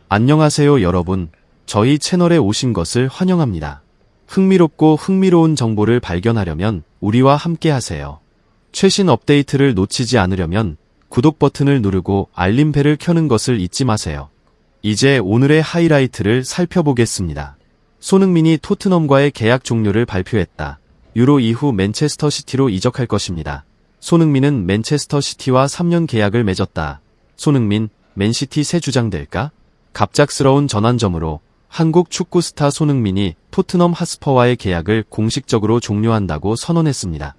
안녕하세요 여러분. 저희 채널에 오신 것을 환영합니다. 흥미롭고 흥미로운 정보를 발견하려면 우리와 함께 하세요. 최신 업데이트를 놓치지 않으려면 구독 버튼을 누르고 알림벨을 켜는 것을 잊지 마세요. 이제 오늘의 하이라이트를 살펴보겠습니다. 손흥민이 토트넘과의 계약 종료를 발표했다. 유로 이후 맨체스터 시티로 이적할 것입니다. 손흥민은 맨체스터 시티와 3년 계약을 맺었다. 손흥민, 맨시티 새 주장 될까? 갑작스러운 전환점으로 한국 축구 스타 손흥민이 토트넘 핫스퍼와의 계약을 공식적으로 종료한다고 선언했습니다.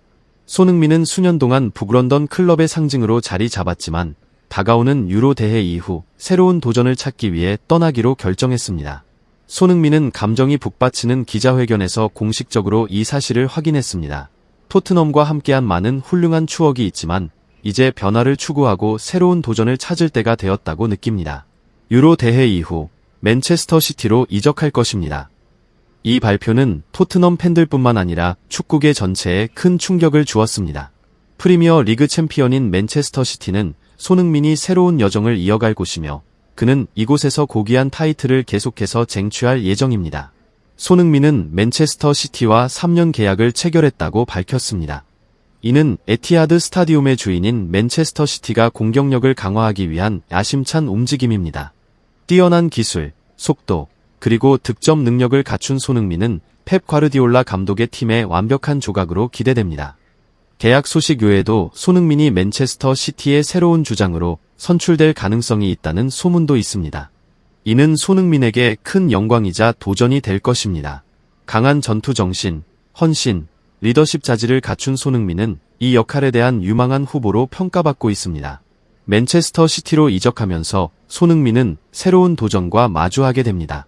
손흥민은 수년 동안 북런던 클럽의 상징으로 자리 잡았지만 다가오는 유로 대회 이후 새로운 도전을 찾기 위해 떠나기로 결정했습니다. 손흥민은 감정이 북받치는 기자회견에서 공식적으로 이 사실을 확인했습니다. 토트넘과 함께한 많은 훌륭한 추억이 있지만 이제 변화를 추구하고 새로운 도전을 찾을 때가 되었다고 느낍니다. 유로 대회 이후 맨체스터 시티로 이적할 것입니다. 이 발표는 토트넘 팬들뿐만 아니라 축구계 전체에 큰 충격을 주었습니다. 프리미어 리그 챔피언인 맨체스터 시티는 손흥민이 새로운 여정을 이어갈 곳이며 그는 이곳에서 고귀한 타이틀을 계속해서 쟁취할 예정입니다. 손흥민은 맨체스터 시티와 3년 계약을 체결했다고 밝혔습니다. 이는 에티하드 스타디움의 주인인 맨체스터 시티가 공격력을 강화하기 위한 야심찬 움직임입니다. 뛰어난 기술, 속도, 그리고 득점 능력을 갖춘 손흥민은 펩 과르디올라 감독의 팀의 완벽한 조각으로 기대됩니다. 계약 소식 외에도 손흥민이 맨체스터 시티의 새로운 주장으로 선출될 가능성이 있다는 소문도 있습니다. 이는 손흥민에게 큰 영광이자 도전이 될 것입니다. 강한 전투 정신, 헌신, 리더십 자질을 갖춘 손흥민은 이 역할에 대한 유망한 후보로 평가받고 있습니다. 맨체스터 시티로 이적하면서 손흥민은 새로운 도전과 마주하게 됩니다.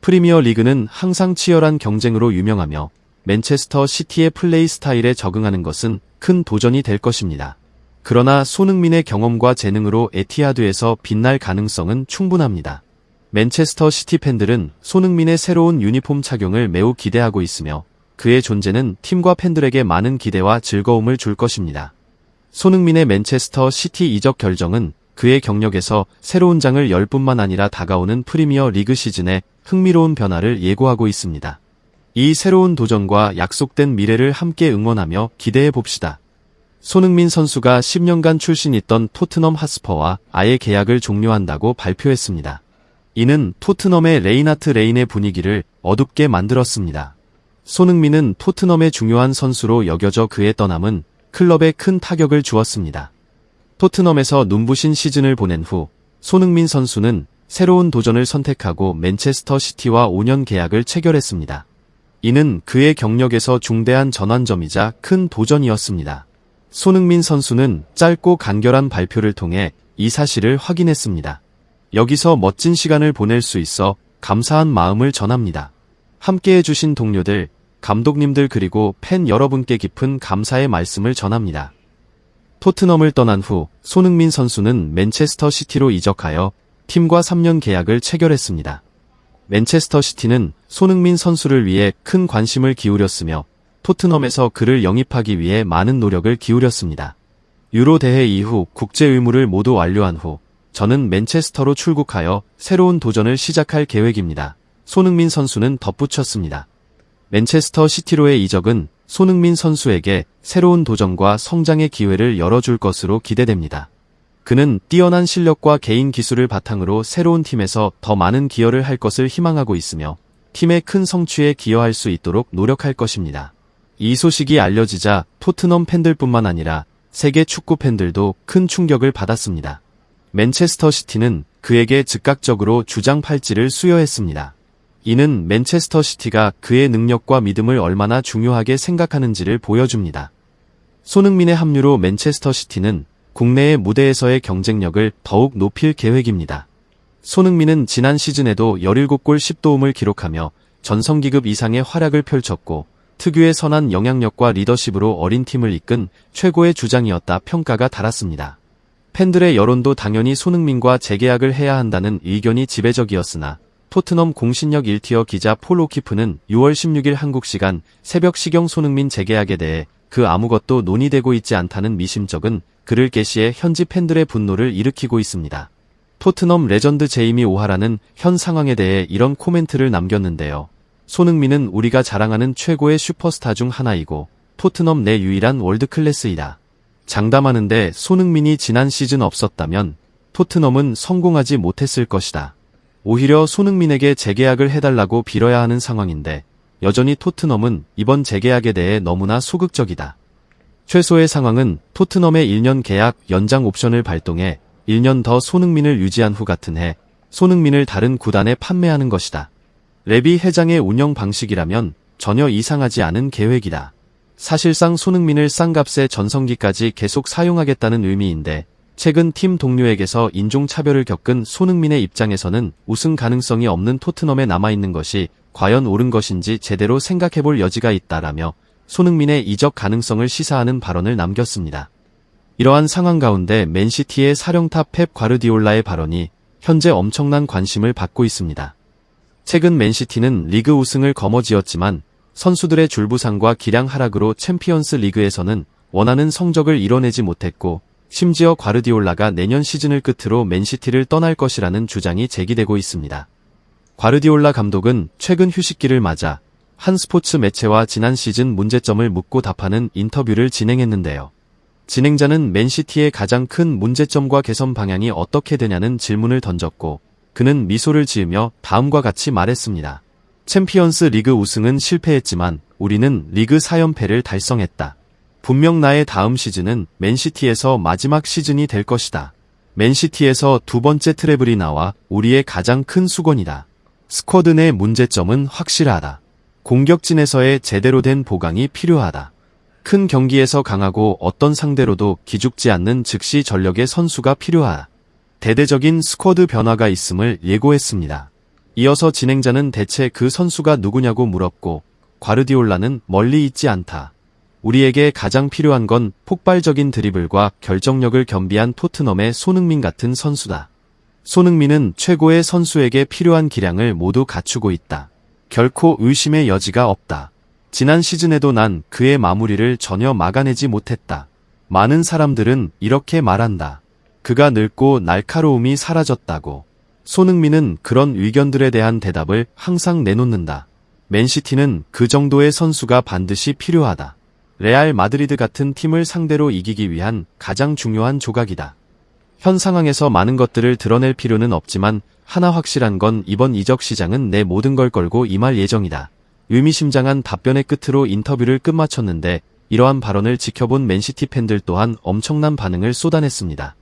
프리미어 리그는 항상 치열한 경쟁으로 유명하며 맨체스터 시티의 플레이 스타일에 적응하는 것은 큰 도전이 될 것입니다. 그러나 손흥민의 경험과 재능으로 에티하드에서 빛날 가능성은 충분합니다. 맨체스터 시티 팬들은 손흥민의 새로운 유니폼 착용을 매우 기대하고 있으며 그의 존재는 팀과 팬들에게 많은 기대와 즐거움을 줄 것입니다. 손흥민의 맨체스터 시티 이적 결정은 그의 경력에서 새로운 장을 열 뿐만 아니라 다가오는 프리미어 리그 시즌에 흥미로운 변화를 예고하고 있습니다. 이 새로운 도전과 약속된 미래를 함께 응원하며 기대해 봅시다. 손흥민 선수가 10년간 출신했던 토트넘 핫스퍼와 아예 계약을 종료한다고 발표했습니다. 이는 토트넘의 레이나트 레인의 분위기를 어둡게 만들었습니다. 손흥민은 토트넘의 중요한 선수로 여겨져 그의 떠남은 클럽에 큰 타격을 주었습니다. 토트넘에서 눈부신 시즌을 보낸 후 손흥민 선수는 새로운 도전을 선택하고 맨체스터 시티와 5년 계약을 체결했습니다. 이는 그의 경력에서 중대한 전환점이자 큰 도전이었습니다. 손흥민 선수는 짧고 간결한 발표를 통해 이 사실을 확인했습니다. 여기서 멋진 시간을 보낼 수 있어 감사한 마음을 전합니다. 함께 해주신 동료들, 감독님들 그리고 팬 여러분께 깊은 감사의 말씀을 전합니다. 토트넘을 떠난 후 손흥민 선수는 맨체스터 시티로 이적하여 팀과 3년 계약을 체결했습니다. 맨체스터 시티는 손흥민 선수를 위해 큰 관심을 기울였으며 토트넘에서 그를 영입하기 위해 많은 노력을 기울였습니다. 유로 대회 이후 국제 의무를 모두 완료한 후 저는 맨체스터로 출국하여 새로운 도전을 시작할 계획입니다. 손흥민 선수는 덧붙였습니다. 맨체스터 시티로의 이적은 손흥민 선수에게 새로운 도전과 성장의 기회를 열어줄 것으로 기대됩니다. 그는 뛰어난 실력과 개인 기술을 바탕으로 새로운 팀에서 더 많은 기여를 할 것을 희망하고 있으며 팀의 큰 성취에 기여할 수 있도록 노력할 것입니다. 이 소식이 알려지자 토트넘 팬들뿐만 아니라 세계 축구 팬들도 큰 충격을 받았습니다. 맨체스터 시티는 그에게 즉각적으로 주장 팔찌를 수여했습니다. 이는 맨체스터 시티가 그의 능력과 믿음을 얼마나 중요하게 생각하는지를 보여줍니다. 손흥민의 합류로 맨체스터 시티는 국내의 무대에서의 경쟁력을 더욱 높일 계획입니다. 손흥민은 지난 시즌에도 17골 10도움을 기록하며 전성기급 이상의 활약을 펼쳤고 특유의 선한 영향력과 리더십으로 어린 팀을 이끈 최고의 주장이었다 평가가 달았습니다. 팬들의 여론도 당연히 손흥민과 재계약을 해야 한다는 의견이 지배적이었으나 토트넘 공신력 1티어 기자 폴 오키프는 6월 16일 한국 시간 새벽 시경 손흥민 재계약에 대해 그 아무것도 논의되고 있지 않다는 미심쩍은 글을 게시해 현지 팬들의 분노를 일으키고 있습니다. 토트넘 레전드 제이미 오하라는 현 상황에 대해 이런 코멘트를 남겼는데요. 손흥민은 우리가 자랑하는 최고의 슈퍼스타 중 하나이고 토트넘 내 유일한 월드클래스이다. 장담하는데 손흥민이 지난 시즌 없었다면 토트넘은 성공하지 못했을 것이다. 오히려 손흥민에게 재계약을 해달라고 빌어야 하는 상황인데 여전히 토트넘은 이번 재계약에 대해 너무나 소극적이다. 최소의 상황은 토트넘의 1년 계약 연장 옵션을 발동해 1년 더 손흥민을 유지한 후 같은 해 손흥민을 다른 구단에 판매하는 것이다. 레비 회장의 운영 방식이라면 전혀 이상하지 않은 계획이다. 사실상 손흥민을 싼 값에 전성기까지 계속 사용하겠다는 의미인데 최근 팀 동료에게서 인종차별을 겪은 손흥민의 입장에서는 우승 가능성이 없는 토트넘에 남아있는 것이 과연 옳은 것인지 제대로 생각해볼 여지가 있다라며 손흥민의 이적 가능성을 시사하는 발언을 남겼습니다. 이러한 상황 가운데 맨시티의 사령탑 펩 과르디올라의 발언이 현재 엄청난 관심을 받고 있습니다. 최근 맨시티는 리그 우승을 거머쥐었지만 선수들의 줄부상과 기량 하락으로 챔피언스 리그에서는 원하는 성적을 이뤄내지 못했고 심지어 과르디올라가 내년 시즌을 끝으로 맨시티를 떠날 것이라는 주장이 제기되고 있습니다. 과르디올라 감독은 최근 휴식기를 맞아 한 스포츠 매체와 지난 시즌 문제점을 묻고 답하는 인터뷰를 진행했는데요. 진행자는 맨시티의 가장 큰 문제점과 개선 방향이 어떻게 되냐는 질문을 던졌고 그는 미소를 지으며 다음과 같이 말했습니다. 챔피언스 리그 우승은 실패했지만 우리는 리그 4연패를 달성했다. 분명 나의 다음 시즌은 맨시티에서 마지막 시즌이 될 것이다. 맨시티에서 두 번째 트래블이 나와 우리의 가장 큰 수건이다. 스쿼드 내 문제점은 확실하다. 공격진에서의 제대로 된 보강이 필요하다. 큰 경기에서 강하고 어떤 상대로도 기죽지 않는 즉시 전력의 선수가 필요하다. 대대적인 스쿼드 변화가 있음을 예고했습니다. 이어서 진행자는 대체 그 선수가 누구냐고 물었고 과르디올라는 멀리 있지 않다. 우리에게 가장 필요한 건 폭발적인 드리블과 결정력을 겸비한 토트넘의 손흥민 같은 선수다. 손흥민은 최고의 선수에게 필요한 기량을 모두 갖추고 있다. 결코 의심의 여지가 없다. 지난 시즌에도 난 그의 마무리를 전혀 막아내지 못했다. 많은 사람들은 이렇게 말한다. 그가 늙고 날카로움이 사라졌다고. 손흥민은 그런 의견들에 대한 대답을 항상 내놓는다. 맨시티는 그 정도의 선수가 반드시 필요하다. 레알 마드리드 같은 팀을 상대로 이기기 위한 가장 중요한 조각이다. 현 상황에서 많은 것들을 드러낼 필요는 없지만 하나 확실한 건 이번 이적 시장은 내 모든 걸 걸고 임할 예정이다. 의미심장한 답변의 끝으로 인터뷰를 끝마쳤는데 이러한 발언을 지켜본 맨시티 팬들 또한 엄청난 반응을 쏟아냈습니다.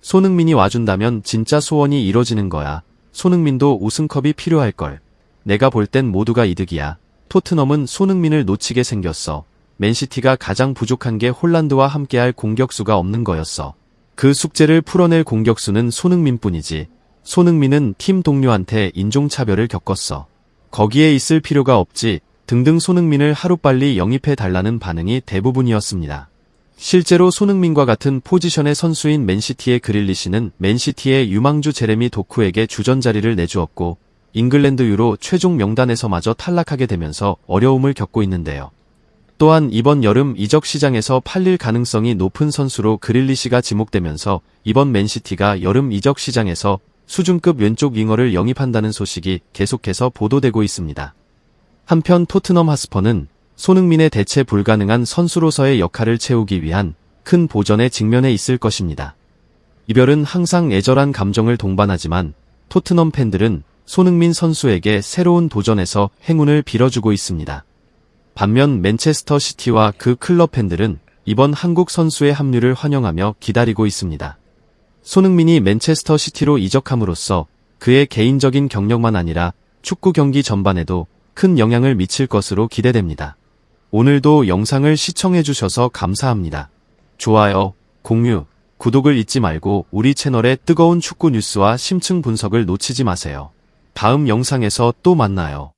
손흥민이 와준다면 진짜 소원이 이뤄지는 거야. 손흥민도 우승컵이 필요할걸. 내가 볼 땐 모두가 이득이야. 토트넘은 손흥민을 놓치게 생겼어. 맨시티가 가장 부족한 게 홀란드와 함께할 공격수가 없는 거였어. 그 숙제를 풀어낼 공격수는 손흥민뿐이지. 손흥민은 팀 동료한테 인종차별을 겪었어. 거기에 있을 필요가 없지. 등등 손흥민을 하루빨리 영입해달라는 반응이 대부분이었습니다. 실제로 손흥민과 같은 포지션의 선수인 맨시티의 그릴리시는 맨시티의 유망주 제레미 도쿠에게 주전 자리를 내주었고 잉글랜드 유로 최종 명단에서마저 탈락하게 되면서 어려움을 겪고 있는데요. 또한 이번 여름 이적 시장에서 팔릴 가능성이 높은 선수로 그릴리시가 지목되면서 이번 맨시티가 여름 이적 시장에서 수준급 왼쪽 윙어를 영입한다는 소식이 계속해서 보도되고 있습니다. 한편 토트넘 하스퍼는 손흥민의 대체 불가능한 선수로서의 역할을 채우기 위한 큰 보전에 직면해 있을 것입니다. 이별은 항상 애절한 감정을 동반하지만 토트넘 팬들은 손흥민 선수에게 새로운 도전에서 행운을 빌어주고 있습니다. 반면 맨체스터 시티와 그 클럽 팬들은 이번 한국 선수의 합류를 환영하며 기다리고 있습니다. 손흥민이 맨체스터 시티로 이적함으로써 그의 개인적인 경력만 아니라 축구 경기 전반에도 큰 영향을 미칠 것으로 기대됩니다. 오늘도 영상을 시청해주셔서 감사합니다. 좋아요, 공유, 구독을 잊지 말고 우리 채널의 뜨거운 축구 뉴스와 심층 분석을 놓치지 마세요. 다음 영상에서 또 만나요.